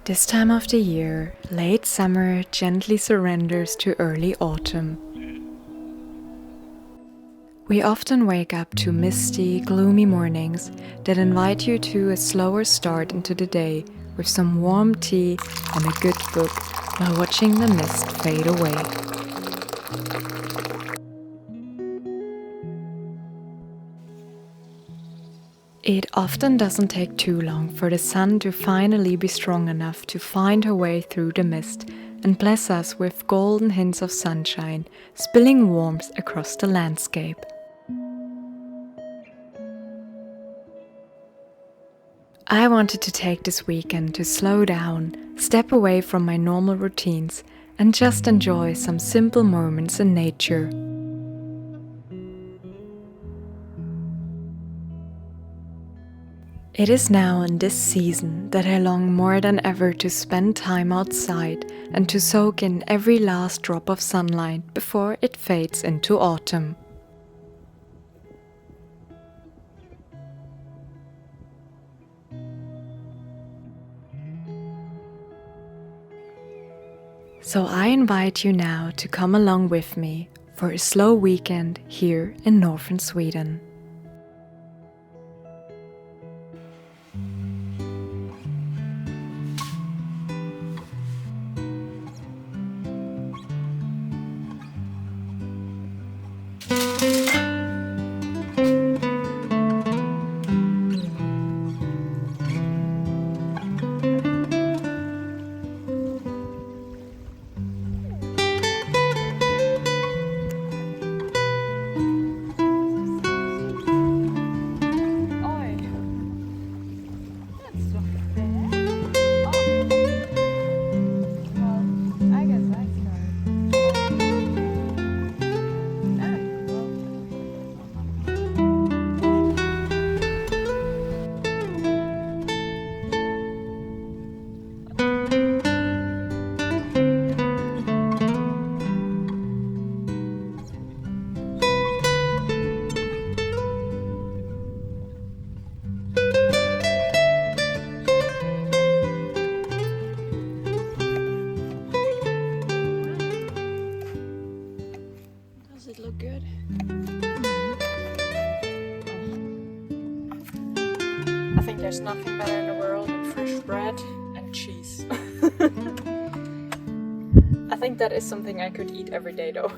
This time of the year, late summer gently surrenders to early autumn. We often wake up to misty, gloomy mornings that invite you to a slower start into the day with some warm tea and a good book while watching the mist fade away. It often doesn't take too long for the sun to finally be strong enough to find her way through the mist and bless us with golden hints of sunshine, spilling warmth across the landscape. I wanted to take this weekend to slow down, step away from my normal routines, and just enjoy some simple moments in nature. It is now in this season that I long more than ever to spend time outside and to soak in every last drop of sunlight before it fades into autumn. So I invite you now to come along with me for a slow weekend here in northern Sweden. Does it look good? I think there's nothing better in the world than fresh bread and cheese. I think that is something I could eat every day though.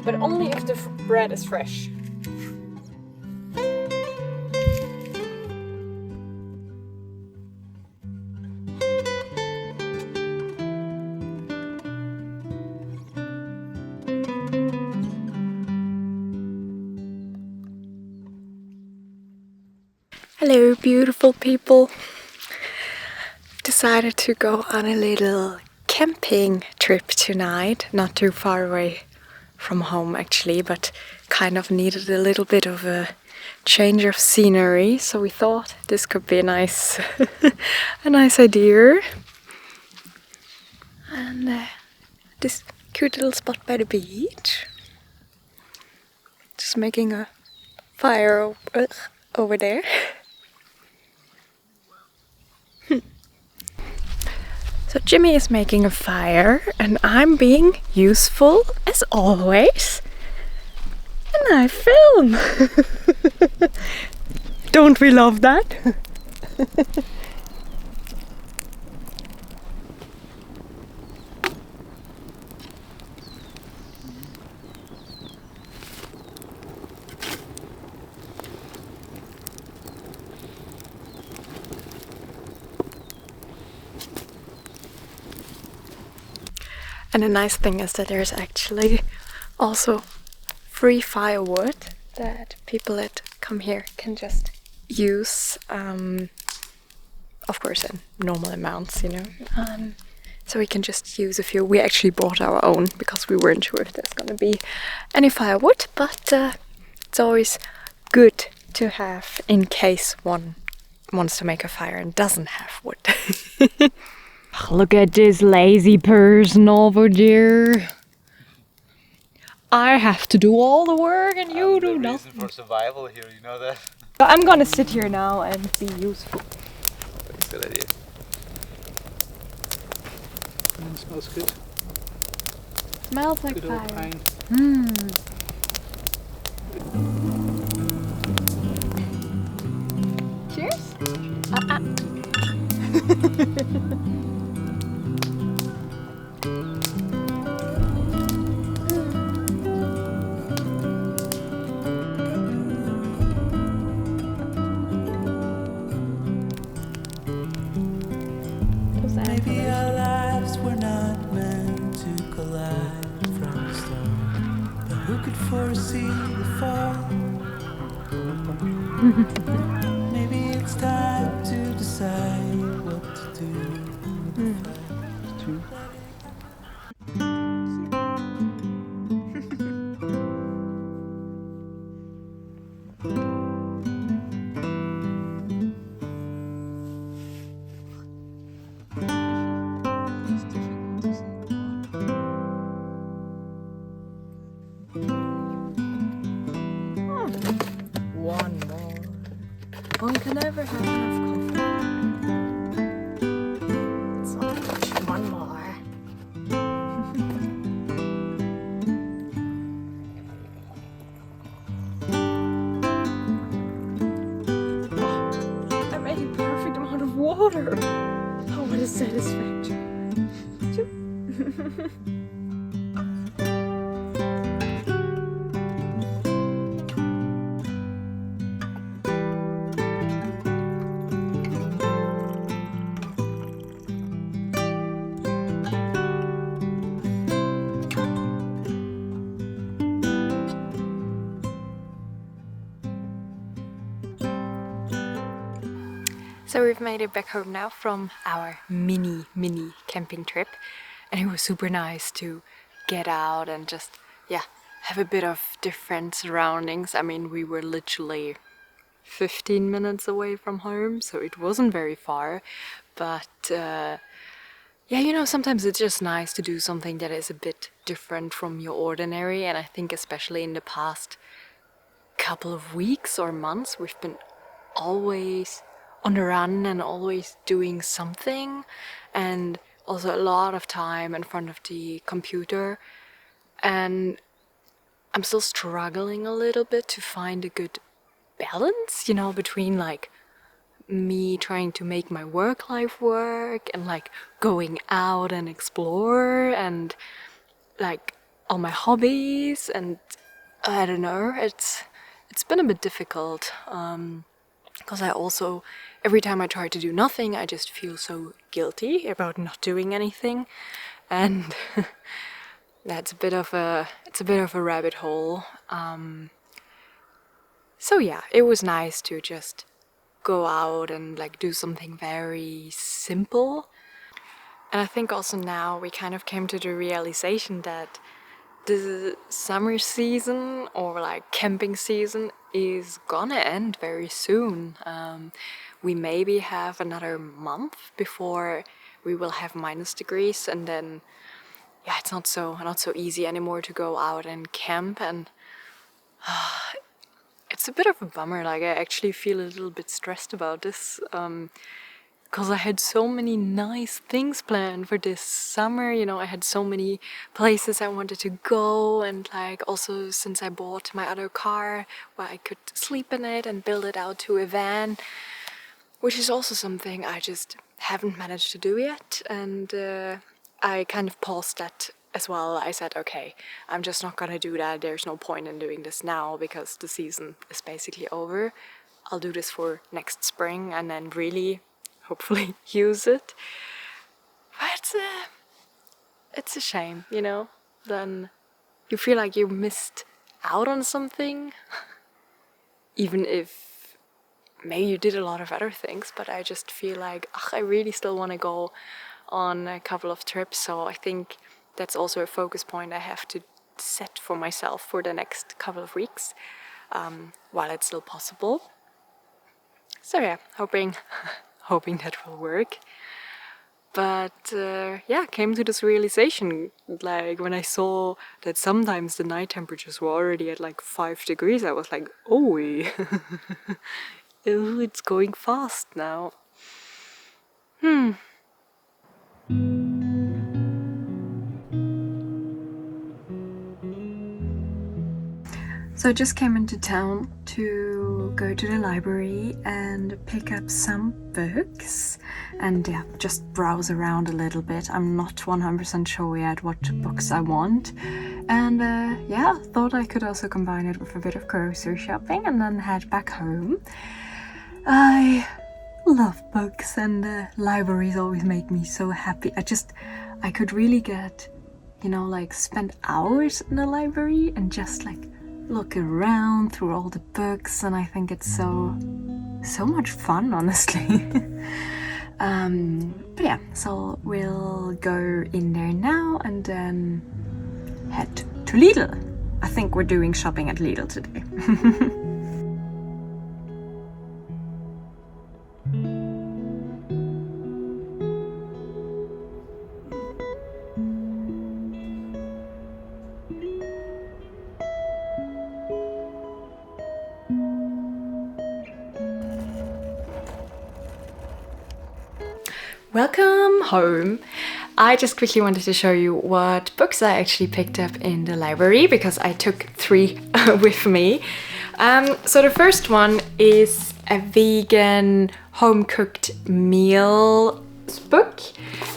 But only if the bread is fresh. Hello, beautiful people. Decided to go on a little camping trip tonight. Not too far away from home actually, but kind of needed a little bit of a change of scenery. So we thought this could be a nice idea. And this cute little spot by the beach. Just making a fire over there. So Jimmy is making a fire and I'm being useful as always. And I film. Don't we love that? And the nice thing is that there's actually also free firewood that people that come here can just use, of course in normal amounts, you know. So we can just use a few. We actually brought our own because we weren't sure if there's gonna be any firewood, but it's always good to have in case one wants to make a fire and doesn't have wood. Look at this lazy person over there. I have to do all the work and you do nothing. Reason for survival here, you know that? I'm gonna sit here now and be useful. That's a good idea. It smells good. Smells like Good old fire. pine. Cheers. Maybe our lives were not meant to collide from the start, but who could foresee the fall? Maybe it's time to decide what to do with the fight. One more. One can never have enough coffee. It's not much. One more. I made a perfect amount of water. Oh, what a satisfaction. So we've made it back home now from our mini camping trip, and it was super nice to get out and just have a bit of different surroundings. I mean, we were literally 15 minutes away from home, so it wasn't very far, but sometimes it's just nice to do something that is a bit different from your ordinary. And I think especially in the past couple of weeks or months, we've been always on the run and always doing something, and also a lot of time in front of the computer. And I'm still struggling a little bit to find a good balance, between like me trying to make my work life work and like going out and explore and like all my hobbies. And I don't know, it's been a bit difficult. Because I also, every time I try to do nothing, I just feel so guilty about not doing anything, and that's a bit of a rabbit hole. So yeah, it was nice to just go out and like do something very simple. And I think also now we kind of came to the realization that the summer season or like camping season is gonna end very soon. We maybe have another month before we will have minus degrees, and then it's not so easy anymore to go out and camp. And it's a bit of a bummer. Like, I actually feel a little bit stressed about this. Because I had so many nice things planned for this summer, I had so many places I wanted to go, and like also since I bought my other car where I could sleep in it and build it out to a van, which is also something I just haven't managed to do yet. And I kind of paused that as well. I said, okay, I'm just not gonna do that. There's no point in doing this now because the season is basically over. I'll do this for next spring and then really hopefully use it. But it's a shame, then you feel like you missed out on something, even if maybe you did a lot of other things. But I just feel like I really still want to go on a couple of trips. So I think that's also a focus point I have to set for myself for the next couple of weeks, while it's still possible. So yeah, hoping that will work. But yeah, came to this realization, like when I saw that sometimes the night temperatures were already at like 5 degrees, I was like, oh, it's going fast now. So I just came into town to go to the library and pick up some books and yeah, just browse around a little bit. I'm not 100% sure yet what books I want. And yeah, thought I could also combine it with a bit of grocery shopping and then head back home. I love books and libraries always make me so happy. I could really get, like spend hours in a library and just like look around through all the books, and I think it's so much fun, honestly. But yeah, so we'll go in there now and then head to Lidl. I think we're doing shopping at Lidl today. Welcome home. I just quickly wanted to show you what books I actually picked up in the library because I took 3 with me. So the first one is a vegan home-cooked meal book,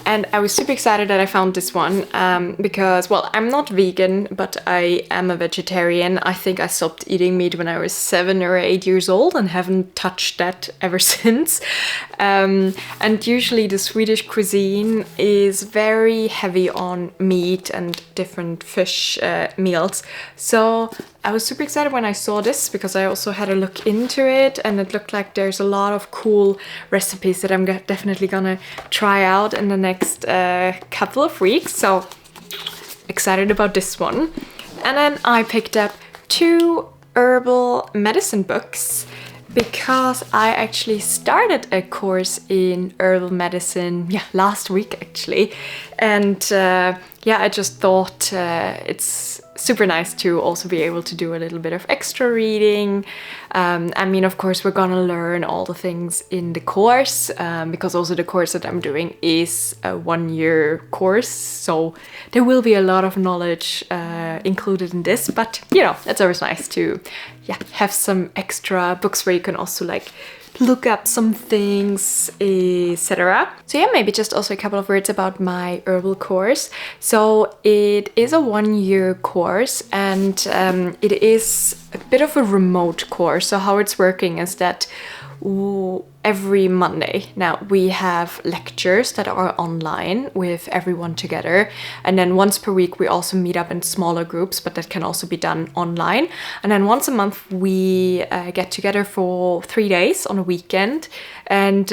and I was super excited that I found this one because, well, I'm not vegan, but I am a vegetarian. I think I stopped eating meat when I was 7 or 8 years old and haven't touched that ever since. And usually the Swedish cuisine is very heavy on meat and different fish meals. So I was super excited when I saw this because I also had a look into it and it looked like there's a lot of cool recipes that I'm definitely gonna try out in the next couple of weeks. So excited about this one. And then I picked up 2 herbal medicine books because I actually started a course in herbal medicine last week actually. And yeah, I just thought it's super nice to also be able to do a little bit of extra reading. I mean, of course, we're gonna learn all the things in the course because also the course that I'm doing is a 1-year course. So there will be a lot of knowledge included in this, but it's always nice to have some extra books where you can also like look up some things, etc. So yeah, maybe just also a couple of words about my herbal course. So it is a 1-year course and it is a bit of a remote course. So how it's working is that every Monday now we have lectures that are online with everyone together, and then once per week we also meet up in smaller groups, but that can also be done online. And then once a month we get together for 3 days on a weekend and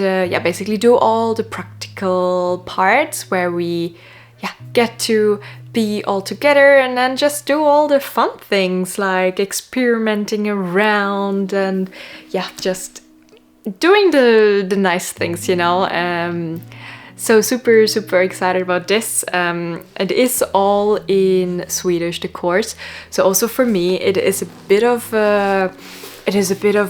basically do all the practical parts where we get to be all together and then just do all the fun things like experimenting around and just doing the nice things, so super excited about this. It is all in Swedish, the course, so also for me it is a bit of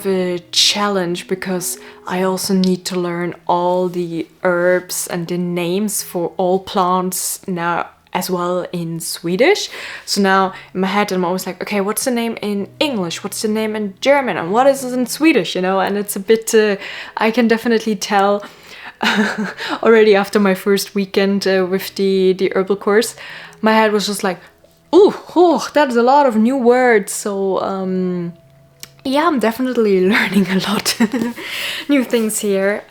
a challenge because I also need to learn all the herbs and the names for all plants now as well in Swedish. So now in my head I'm always like, okay, what's the name in English, what's the name in German, and what is it in Swedish, and it's a bit I can definitely tell already after my first weekend with the herbal course, my head was just like, oh, that's a lot of new words. So I'm definitely learning a lot new things here.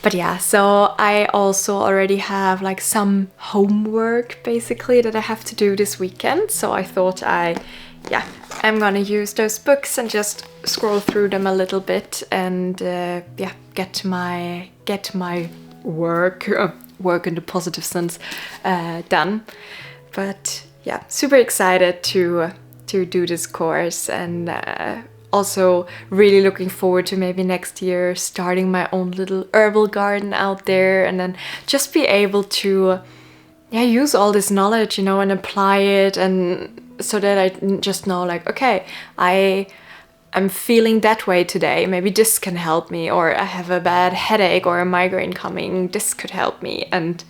But yeah, so I also already have like some homework basically that I have to do this weekend. So I thought I'm gonna use those books and just scroll through them a little bit and get my work in the positive sense done. But yeah, super excited to do this course and also really looking forward to maybe next year starting my own little herbal garden out there, and then just be able to use all this knowledge, you know, and apply it, and so that I just know, like, okay, I'm feeling that way today, maybe this can help me, or I have a bad headache or a migraine coming, this could help me. And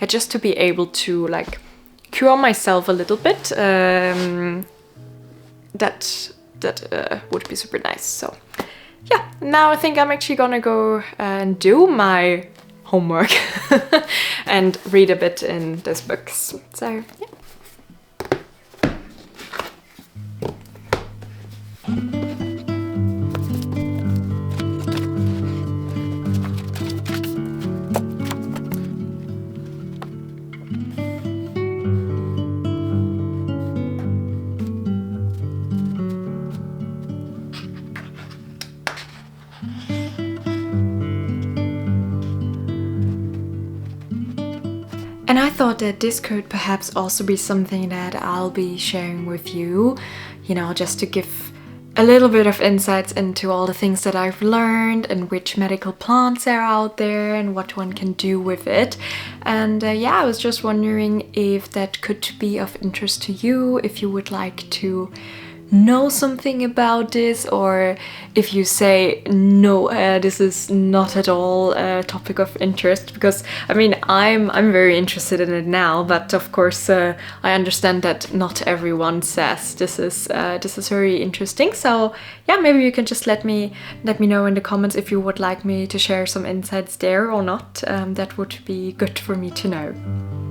just to be able to like cure myself a little bit, that would be super nice. So yeah, now I think I'm actually gonna go and do my homework and read a bit in these books. So yeah. And I thought that this could perhaps also be something that I'll be sharing with you, you know, just to give a little bit of insights into all the things that I've learned and which medical plants are out there and what one can do with it. And yeah, I was just wondering if that could be of interest to you, if you would like to know something about this, or if you say no, this is not at all a topic of interest, because I mean I'm very interested in it now, but of course I understand that not everyone says this is very interesting. So yeah, maybe you can just let me know in the comments if you would like me to share some insights there or not. That would be good for me to know.